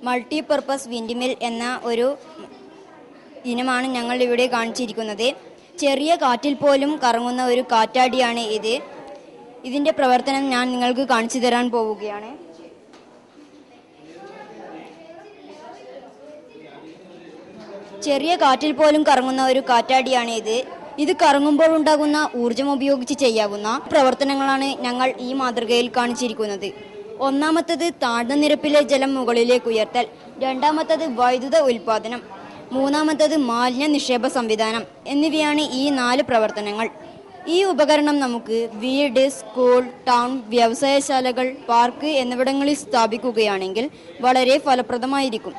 Multipurpose windmill എന്ന ഒരു ഇനമാണ് ഞങ്ങൾ ഇവിടെ കാണിച്ചിരിക്കുന്നത്. ചെറിയ കാറ്റിൽ പോലും കറങ്ങുന്ന ഒരു കാറ്റാടിയാണ് ഇത്. ഇതിൻ്റെ പ്രവർത്തനം ഞാൻ നിങ്ങൾക്ക് കാണിച്ചു തരാൻ പോവുകയാണ്. ചെറിയ കാറ്റിൽ പോലും കറങ്ങുന്ന ഒരു കാറ്റാടിയാണ് ഇത്. ഇത് കറങ്ങുമ്പോൾ ഉണ്ടാകുന്ന ഊർജം ഉപയോഗിച്ച് ചെയ്യാവുന്ന പ്രവർത്തനങ്ങളാണ് ഞങ്ങൾ ഈ മാതൃകയിൽ കാണിച്ചിരിക്കുന്നത്. ഒന്നാമത്തത് താഴ്ന്ന നിരപ്പിലെ ജലം മുകളിലേക്ക് ഉയർത്തൽ, രണ്ടാമത്തത് വൈദ്യുത ഉൽപാദനം, മൂന്നാമത്തത് മാലിന്യ നിക്ഷേപ സംവിധാനം എന്നിവയാണ് ഈ 4 പ്രവർത്തനങ്ങൾ. ഈ ഉപകരണം നമുക്ക് വീട്, സ്കൂൾ, ടൗൺ, വ്യവസായശാലകൾ, പാർക്ക് എന്നിവിടങ്ങളിൽ സ്ഥാപിക്കുകയാണെങ്കിൽ വളരെ ഫലപ്രദമായിരിക്കും.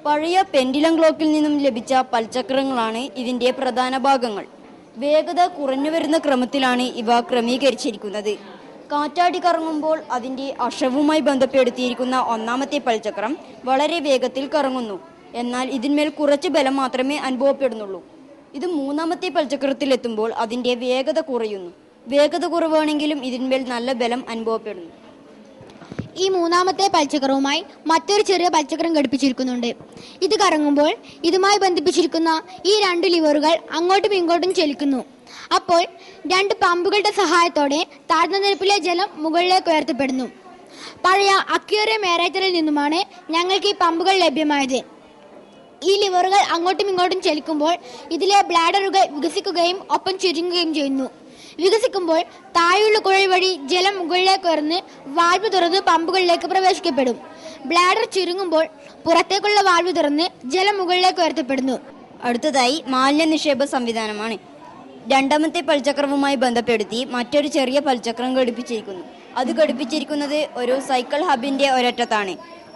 പഴയ പെൻഡുലം ക്ലോക്കിൽ നിന്നും ലഭിച്ച പൽചക്രങ്ങളാണ് ഇതിൻ്റെ പ്രധാന ഭാഗങ്ങൾ. വേഗത കുറഞ്ഞു വരുന്ന ക്രമത്തിലാണ് ഇവ ക്രമീകരിച്ചിരിക്കുന്നത്. കാറ്റാടി കറങ്ങുമ്പോൾ അതിൻ്റെ അക്ഷവുമായി ബന്ധപ്പെടുത്തിയിരിക്കുന്ന ഒന്നാമത്തെ പൽചക്രം വളരെ വേഗത്തിൽ കറങ്ങുന്നു. എന്നാൽ ഇതിന്മേൽ കുറച്ച് ബലം മാത്രമേ അനുഭവപ്പെടുന്നുള്ളൂ. ഇത് മൂന്നാമത്തെ പൽചക്രത്തിലെത്തുമ്പോൾ അതിൻ്റെ വേഗത കുറയുന്നു. വേഗത കുറവാണെങ്കിലും ഇതിന്മേൽ നല്ല ബലം അനുഭവപ്പെടുന്നു. ഈ മൂന്നാമത്തെ പൽചക്രവുമായി മറ്റൊരു ചെറിയ പൽചക്രം ഘടിപ്പിച്ചിരിക്കുന്നുണ്ട്. ഇത് കറങ്ങുമ്പോൾ ഇതുമായി ബന്ധിപ്പിച്ചിരിക്കുന്ന ഈ 2 ലിവറുകൾ അങ്ങോട്ടും ഇങ്ങോട്ടും ചലിക്കുന്നു. അപ്പോൾ 2 പമ്പുകളുടെ സഹായത്തോടെ താഴ്ന്ന നിരപ്പിലെ ജലം മുകളിലേക്ക് ഉയർത്തപ്പെടുന്നു. പഴയ അക്വേറിയം എയറേറ്ററിൽ നിന്നുമാണ് ഞങ്ങൾക്ക് ഈ പമ്പുകൾ ലഭ്യമായത്. ഈ ലിവറുകൾ അങ്ങോട്ടും ഇങ്ങോട്ടും ചലിക്കുമ്പോൾ ഇതിലെ ബ്ലാഡറുകൾ വികസിക്കുകയും ഒപ്പം ചുരുങ്ങുകയും ചെയ്യുന്നു. വികസിക്കുമ്പോൾ താഴെയുള്ള കുഴൽ വഴി ജലം മുകളിലേക്ക് ഉയർന്ന് വാൽവ് തുറന്ന് പമ്പുകളിലേക്ക് പ്രവേശിക്കപ്പെടും. ബ്ലാഡർ ചുരുങ്ങുമ്പോൾ പുറത്തേക്കുള്ള വാൽവ് തുറന്ന് ജലം മുകളിലേക്ക് ഉയർത്തപ്പെടുന്നു. അടുത്തതായി മാലിന്യ നിക്ഷേപ സംവിധാനമാണ്. രണ്ടാമത്തെ പൽചക്രവുമായി ബന്ധപ്പെടുത്തി മറ്റൊരു ചെറിയ പൽചക്രം ഘടിപ്പിച്ചിരിക്കുന്നു. അത് ഘടിപ്പിച്ചിരിക്കുന്നത് ഒരു സൈക്കിൾ ഹബിൻ്റെ ഒരറ്റത്താണ്.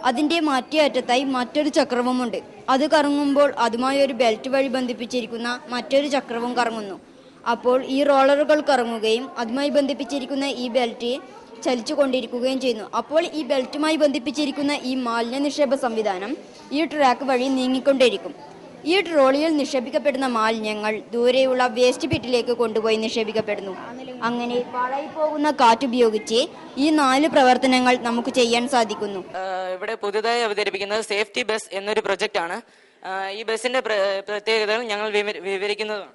അതിൻ്റെ മറ്റേ അറ്റത്തായി മറ്റൊരു ചക്രവുമുണ്ട്. അത് കറങ്ങുമ്പോൾ അതുമായി ഒരു ബെൽറ്റ് വഴി ബന്ധിപ്പിച്ചിരിക്കുന്ന മറ്റൊരു ചക്രവും കറങ്ങുന്നു. അപ്പോൾ ഈ റോളറുകൾ കറങ്ങുകയും അതുമായി ബന്ധിപ്പിച്ചിരിക്കുന്ന ഈ ബെൽറ്റ് ചലിച്ചു കൊണ്ടിരിക്കുകയും ചെയ്യുന്നു. അപ്പോൾ ഈ ബെൽറ്റുമായി ബന്ധിപ്പിച്ചിരിക്കുന്ന ഈ മാലിന്യ നിക്ഷേപ സംവിധാനം ഈ ട്രാക്ക് വഴി നീങ്ങിക്കൊണ്ടിരിക്കും. ഈ ട്രോളിയിൽ നിക്ഷേപിക്കപ്പെടുന്ന മാലിന്യങ്ങൾ ദൂരെയുള്ള വേസ്റ്റ് പിറ്റിലേക്ക് കൊണ്ടുപോയി നിക്ഷേപിക്കപ്പെടുന്നു. അങ്ങനെ പാഴായി പോകുന്ന കാറ്റുപയോഗിച്ച് ഈ 4 പ്രവർത്തനങ്ങൾ നമുക്ക് ചെയ്യാൻ സാധിക്കുന്നു. ഇവിടെ പുതുതായി അവതരിപ്പിക്കുന്നത് സേഫ്റ്റി ബസ് എന്നൊരു പ്രൊജക്റ്റ് ആണ്. ഈ ബസിന്റെ പ്രത്യേകതകൾ ഞങ്ങൾ വിവരിക്കുന്നതാണ്.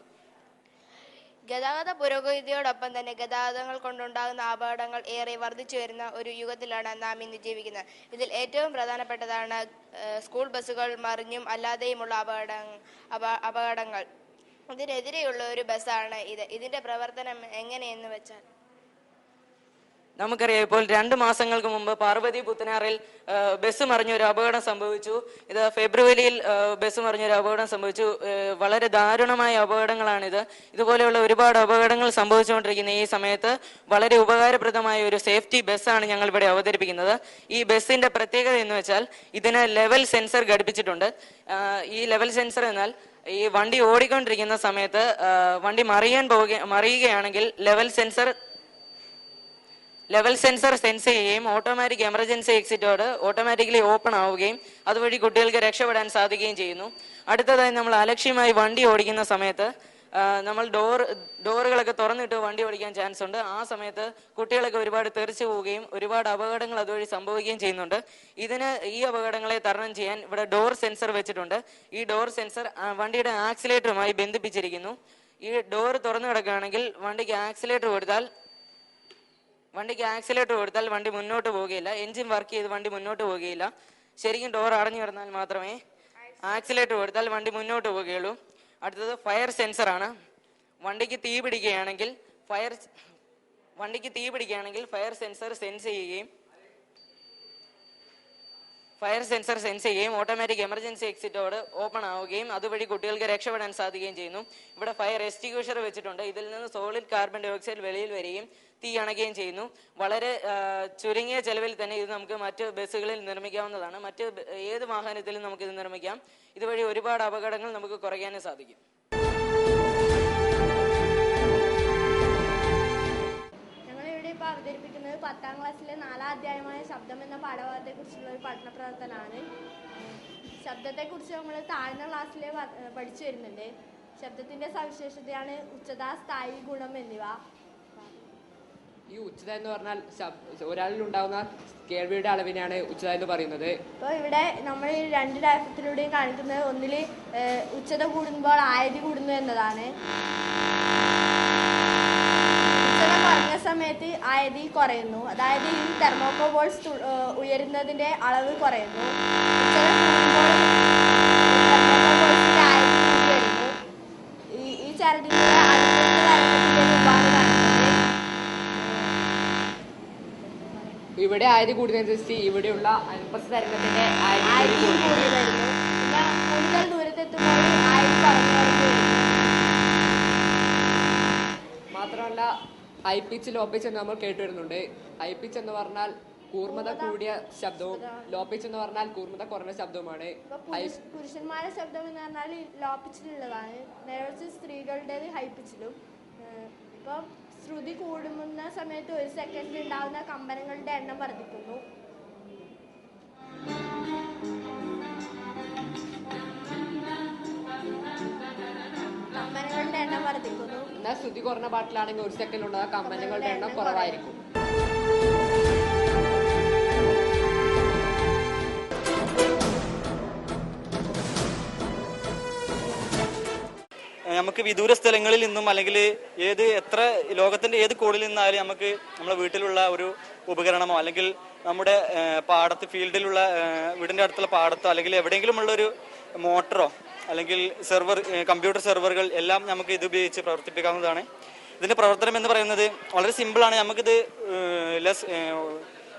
ഗതാഗത പുരോഗതിയോടൊപ്പം തന്നെ ഗതാഗതങ്ങൾ കൊണ്ടുണ്ടാകുന്ന അപകടങ്ങൾ ഏറെ വർദ്ധിച്ചു വരുന്ന ഒരു യുഗത്തിലാണ് നാം ഇന്ന് ജീവിക്കുന്നത്. ഇതിൽ ഏറ്റവും പ്രധാനപ്പെട്ടതാണ് സ്കൂൾ ബസ്സുകൾ മറിഞ്ഞും അല്ലാതെയുമുള്ള അപകടങ്ങൾ. ഇതിനെതിരെയുള്ള ഒരു ബസ്സാണ് ഇത്. ഇതിന്റെ പ്രവർത്തനം എങ്ങനെയെന്ന് വെച്ചാൽ, നമുക്കറിയാം, ഇപ്പോൾ 2 മാസങ്ങൾക്ക് മുമ്പ് പാർവതി പുത്തനാറിൽ ബസ് മറിഞ്ഞൊരു അപകടം സംഭവിച്ചു. ഇത് ഫെബ്രുവരിയിൽ ബസ് മറിഞ്ഞൊരു അപകടം സംഭവിച്ചു. വളരെ ദാരുണമായ അപകടങ്ങളാണിത്. ഇതുപോലെയുള്ള ഒരുപാട് അപകടങ്ങൾ സംഭവിച്ചുകൊണ്ടിരിക്കുന്ന ഈ സമയത്ത് വളരെ ഉപകാരപ്രദമായ ഒരു സേഫ്റ്റി ബസ്സാണ് ഞങ്ങൾ ഇവിടെ അവതരിപ്പിക്കുന്നത്. ഈ ബസ്സിന്റെ പ്രത്യേകത എന്ന് വെച്ചാൽ ഇതിന് ലെവൽ സെൻസർ ഘടിപ്പിച്ചിട്ടുണ്ട്. ഈ ലെവൽ സെൻസർ എന്നാൽ ഈ വണ്ടി ഓടിക്കൊണ്ടിരിക്കുന്ന സമയത്ത് വണ്ടി മറിയുകയാണെങ്കിൽ ലെവൽ സെൻസർ സെൻസ് ചെയ്യുകയും ഓട്ടോമാറ്റിക് എമർജൻസി എക്സിറ്റോട് ഓട്ടോമാറ്റിക്കലി ഓപ്പൺ ആവുകയും അതുവഴി കുട്ടികൾക്ക് രക്ഷപ്പെടാൻ സാധിക്കുകയും ചെയ്യുന്നു. അടുത്തതായി നമ്മൾ അലക്ഷ്യമായി വണ്ടി ഓടിക്കുന്ന സമയത്ത് നമ്മൾ ഡോറുകളൊക്കെ തുറന്നിട്ട് വണ്ടി ഓടിക്കാൻ ചാൻസ് ഉണ്ട്. ആ സമയത്ത് കുട്ടികളൊക്കെ ഒരുപാട് തെറിച്ചു പോവുകയും ഒരുപാട് അപകടങ്ങൾ അതുവഴി സംഭവിക്കുകയും ചെയ്യുന്നുണ്ട്. ഈ അപകടങ്ങളെ തരണം ചെയ്യാൻ ഇവിടെ ഡോർ സെൻസർ വെച്ചിട്ടുണ്ട്. ഈ ഡോർ സെൻസർ വണ്ടിയുടെ ആക്സിലേറ്ററുമായി ബന്ധിപ്പിച്ചിരിക്കുന്നു. ഈ ഡോർ തുറന്നു കിടക്കുകയാണെങ്കിൽ വണ്ടിക്ക് ആക്സിലേറ്റർ കൊടുത്താൽ വണ്ടി മുന്നോട്ട് പോവുകയില്ല. എഞ്ചിൻ വർക്ക് ചെയ്ത് വണ്ടി മുന്നോട്ട് പോവുകയില്ല. ശരിക്കും ഡോർ അടഞ്ഞു കിടന്നാൽ മാത്രമേ ആക്സിലേറ്റർ കൊടുത്താൽ വണ്ടി മുന്നോട്ട് പോവുകയുള്ളൂ. അടുത്തത് ഫയർ സെൻസറാണ്. വണ്ടിക്ക് തീ പിടിക്കുകയാണെങ്കിൽ ഫയർ സെൻസർ സെൻസ് ചെയ്യുകയും ഓട്ടോമാറ്റിക് എമർജൻസി എക്സിറ്റോട് ഓപ്പൺ ആവുകയും അതുവഴി കുട്ടികൾക്ക് രക്ഷപ്പെടാൻ സാധിക്കുകയും ചെയ്യുന്നു. ഇവിടെ ഫയർ എക്സ്റ്റിങ്ക്വിഷർ വെച്ചിട്ടുണ്ട്. ഇതിൽ നിന്ന് സോളിഡ് കാർബൺ ഡൈ ഓക്സൈഡ് വെളിയിൽ വരികയും തീ അണയ്ക്കുകയും ചെയ്യുന്നു. വളരെ ചുരുങ്ങിയ ചെലവിൽ തന്നെ ഇത് നമുക്ക് മറ്റ് ബസ്സുകളിൽ നിർമ്മിക്കാവുന്നതാണ്. മറ്റ് ഏത് വാഹനത്തിലും നമുക്കിത് നിർമ്മിക്കാം. ഇതുവഴി ഒരുപാട് അപകടങ്ങൾ നമുക്ക് കുറയ്ക്കാനും സാധിക്കും. ഞങ്ങളിവിടെ ഇപ്പോൾ അവതരിപ്പിക്കുന്നത് 10ാം ക്ലാസ്സിലെ 4ാം അധ്യായമായ ശബ്ദം എന്ന പാഠഭാഗത്തെക്കുറിച്ചുള്ള ഒരു പഠന പ്രവർത്തനമാണ്. ശബ്ദത്തെക്കുറിച്ച് നമ്മൾ താഴ്ന്ന ക്ലാസ്സിൽ പഠിച്ചു വരുന്നുണ്ട്. ശബ്ദത്തിൻ്റെ സവിശേഷതയാണ് ഉച്ചത, സ്ഥായി, ഗുണം എന്നിവ. ഈ ഉച്ചത എന്ന് പറഞ്ഞാൽ ഒരാളിൽ ഉണ്ടാകുന്ന കേൾവിയുടെ അളവിനാണ് ഉച്ചത എന്ന് പറയുന്നത്. ഇപ്പോൾ ഇവിടെ നമ്മൾ ഈ രണ്ട് ഡയഗ്രത്തിലൂടെയും കാണിക്കുന്നത് ഒന്നിൽ ഉച്ചത കൂടുമ്പോൾ ആയതി കൂടുന്നു എന്നതാണ്. ഉച്ചത കുറഞ്ഞ സമയത്ത് ആയതി കുറയുന്നു, അതായത് ഈ തെർമോകോബോൾസ് ഉയരുന്നതിൻ്റെ അളവ് കുറയുന്നു. ഉച്ചത കൂടുമ്പോൾ തെർമോകോബോൾസിൻ്റെ ആയതി കൂടി വരുന്നു. ഈ ചരടിൻ്റെ അടുത്ത തരംഗത്തിൻ്റെ രൂപമാണ് കാണുന്നത്. ഇവിടെ ആയത് കൂടുന്നതനുസരിച്ച് ഇവിടെയുള്ള അനുപ്രസ്ഥ തരംഗത്തിന്റെ ആയതി കൂടി വരുന്നു. പിന്നെ കൂടുതൽ ദൂരത്തെത്തുമ്പോൾ ആയതി കുറഞ്ഞു വരുന്നു. മാത്രമല്ല ഹൈ പിച്ച് ലോ പിച്ച് എന്ന് നമ്മൾ കേട്ടുവരുന്നുണ്ട്. ഹൈ പിച്ച് എന്ന് പറഞ്ഞാൽ കൂർമ്മത കൂടിയ ശബ്ദവും ലോ പിച്ച് എന്ന് പറഞ്ഞാൽ കൂർമ്മത കുറഞ്ഞ ശബ്ദവുമാണ്. പുരുഷന്മാരുടെ ശബ്ദം എന്ന് പറഞ്ഞാൽ ലോ പിച്ചിലുള്ളതാണ്, നേരെ സ്ത്രീകളുടേത് ഹൈ പിച്ചിലും. ഇപ്പം ശ്രുതി കൂടുന്ന സമയത്ത് ഒരു സെക്കൻഡിൽ ഉണ്ടാകുന്ന കമ്പനങ്ങളുടെ എണ്ണം വർദ്ധിക്കുന്നു. എന്നാൽ ശ്രുതി കുറഞ്ഞ പാട്ടിലാണെങ്കിൽ ഒരു സെക്കൻഡിലുള്ള കമ്പനങ്ങളുടെ എണ്ണം കുറവായിരിക്കും. നമുക്ക് വിദൂര സ്ഥലങ്ങളിൽ നിന്നും അല്ലെങ്കിൽ എത്ര ലോകത്തിന്റെ ഏത് കോണിൽ നിന്നായാലും നമുക്ക് നമ്മുടെ വീട്ടിലുള്ള ഒരു ഉപകരണമോ അല്ലെങ്കിൽ നമ്മുടെ പാടത്ത് ഫീൽഡിലുള്ള വീടിന്റെ അടുത്തുള്ള പാടത്തോ അല്ലെങ്കിൽ എവിടെയെങ്കിലും ഉള്ള ഒരു മോട്ടറോ അല്ലെങ്കിൽ കമ്പ്യൂട്ടർ സെർവറുകൾ എല്ലാം നമുക്ക് ഇത് ഉപയോഗിച്ച് പ്രവർത്തിപ്പിക്കാവുന്നതാണ്. ഇതിന്റെ പ്രവർത്തനം എന്ന് പറയുന്നത് വളരെ സിമ്പിളാണ്. നമുക്കിത്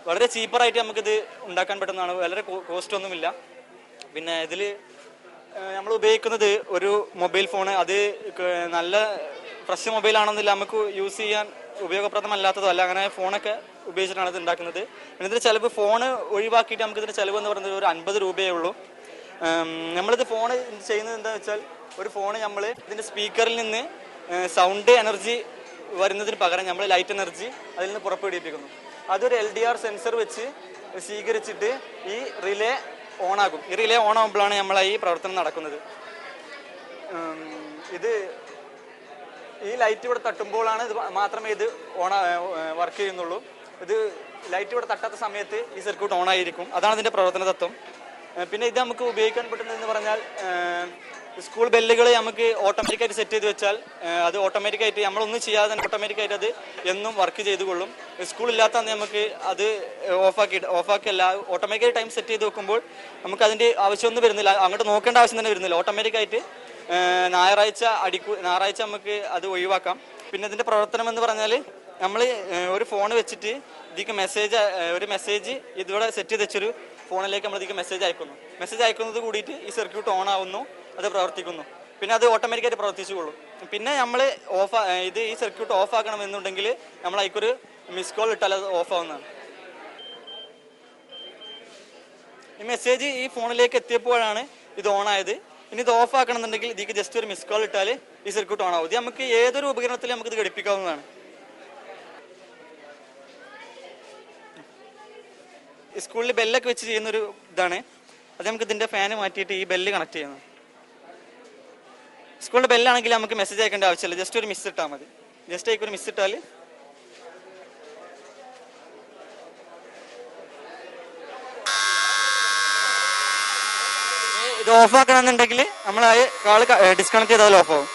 വളരെ ചീപ്പറായിട്ട് നമുക്കിത് ഉണ്ടാക്കാൻ പറ്റുന്നതാണ്. വളരെ കോസ്റ്റ് ഒന്നുമില്ല. പിന്നെ ഇതിൽ നമ്മൾ ഉപയോഗിക്കുന്നത് ഒരു മൊബൈൽ ഫോണ്, അത് നല്ല ഫ്രഷ് മൊബൈലാണെന്നില്ല, നമുക്ക് യൂസ് ചെയ്യാൻ ഉപയോഗപ്രദമല്ലാത്തതോ അല്ല, അങ്ങനെ ഫോണൊക്കെ ഉപയോഗിച്ചിട്ടാണ് ഇത് ഉണ്ടാക്കുന്നത്. പിന്നെ ഇതിന്റെ ചിലവ് ഫോണ് ഒഴിവാക്കിയിട്ട് നമുക്ക് ഇതിന്റെ ചിലവ് എന്ന് പറയുന്നത് ഒരു 50 രൂപയേ ഉള്ളൂ. നമ്മളിത് ഫോണ് ചെയ്യുന്നത് എന്താണെന്ന് വെച്ചാൽ, ഒരു ഫോണ് നമ്മൾ ഇതിന്റെ സ്പീക്കറിൽ നിന്ന് സൗണ്ട് എനർജി വരുന്നതിന് പകരം നമ്മൾ ലൈറ്റ് എനർജി അതിൽ നിന്ന് പുറപ്പെടുവിപ്പിക്കുന്നു. അതൊരു LDR സെൻസർ വെച്ച് സ്വീകരിച്ചിട്ട് ഈ റിലേ ഓണാകും. ഈ റിലേ ഓൺ ആകുമ്പോഴാണ് നമ്മളെ ഈ പ്രവർത്തനം നടക്കുന്നത്. ഈ ലൈറ്റ് ഇവിടെ തട്ടുമ്പോഴാണ് മാത്രമേ ഇത് വർക്ക് ചെയ്യുന്നുള്ളൂ. ഇത് ലൈറ്റ് ഇവിടെ തട്ടാത്ത സമയത്ത് ഈ സർക്യൂട്ട് ഓൺ ആയിരിക്കും. അതാണ് ഇതിന്റെ പ്രവർത്തന തത്വം. പിന്നെ ഇത് നമുക്ക് ഉപയോഗിക്കാൻ പറ്റുന്നതെന്ന് പറഞ്ഞാൽ, സ്കൂൾ ബെല്ലുകൾ നമുക്ക് ഓട്ടോമാറ്റിക്കായിട്ട് സെറ്റ് ചെയ്ത് വെച്ചാൽ അത് ഓട്ടോമാറ്റിക്കായിട്ട് നമ്മളൊന്നും ചെയ്യാതെ തന്നെ ഓട്ടോമാറ്റിക്കായിട്ട് അത് എന്നും വർക്ക് ചെയ്തുകൊള്ളും. സ്കൂളില്ലാത്ത അന്ന് നമുക്ക് അത് ഓഫാക്കിയല്ല, ഓട്ടോമാറ്റിക്കായി ടൈം സെറ്റ് ചെയ്ത് വെക്കുമ്പോൾ നമുക്ക് അതിൻ്റെ ആവശ്യമൊന്നും വരുന്നില്ല, അങ്ങോട്ട് നോക്കേണ്ട ആവശ്യം തന്നെ വരുന്നില്ല. ഓട്ടോമാറ്റിക്കായിട്ട് ഞായറാഴ്ച നമുക്ക് അത് ഒഴിവാക്കാം. പിന്നെ ഇതിൻ്റെ പ്രവർത്തനം എന്ന് പറഞ്ഞാൽ, നമ്മൾ ഒരു ഫോൺ വെച്ചിട്ട് ഇതിക്ക് ഒരു മെസ്സേജ് ഇതിവിടെ സെറ്റ് ചെയ്ത് വെച്ചൊരു ഫോണിലേക്ക് നമ്മൾ ഇതിക്ക് മെസ്സേജ് അയക്കുന്നത് കൂടിയിട്ട് ഈ സർക്യൂട്ട് ഓൺ ആവുന്നു, അത് പ്രവർത്തിക്കുന്നു. പിന്നെ അത് ഓട്ടോമാറ്റിക്കായിട്ട് പ്രവർത്തിച്ചുകൊള്ളും. പിന്നെ നമ്മൾ ഈ സർക്യൂട്ട് ഓഫ് ആക്കണമെന്നുണ്ടെങ്കിൽ നമ്മൾ അതിക്കൊരു മിസ് കോൾ ഇട്ടാൽ അത് ഓഫ് ആവുന്നതാണ്. ഈ മെസ്സേജ് ഈ ഫോണിലേക്ക് എത്തിയപ്പോഴാണ് ഇത് ഓൺ ആയത്. ഇനി ഇത് ഓഫ് ആക്കണമെന്നുണ്ടെങ്കിൽ ഇതിക്ക് ജസ്റ്റ് ഒരു മിസ് കോൾ ഇട്ടാൽ ഈ സർക്യൂട്ട് ഓൺ ആവും. ഇത് നമുക്ക് ഏതൊരു ഉപകരണത്തിലും നമുക്ക് ഇത് ഘടിപ്പിക്കാവുന്നതാണ്. സ്കൂളിൽ ബെല്ലൊക്കെ വെച്ച് ചെയ്യുന്നൊരു ഇതാണ്. അത് നമുക്ക് ഇതിന്റെ ഫാന് മാറ്റിയിട്ട് ഈ ബെല്ല് കണക്ട് ചെയ്യുന്നു. സ്കൂളിന്റെ ബെല്ലാണെങ്കിൽ നമുക്ക് മെസ്സേജ് അയക്കേണ്ട ആവശ്യമില്ല, ജസ്റ്റ് ഒരു മിസ് ഇട്ടാൽ മതി. ജസ്റ്റ് ആയിക്ക് ഒരു മിസ് ഇട്ടാൽ ഇത് ഓഫ് ആക്കണമെന്നുണ്ടെങ്കിൽ നമ്മൾ ആ കാള് ഡിസ്കണക്ട് ചെയ്താൽ ഓഫ് ആവും.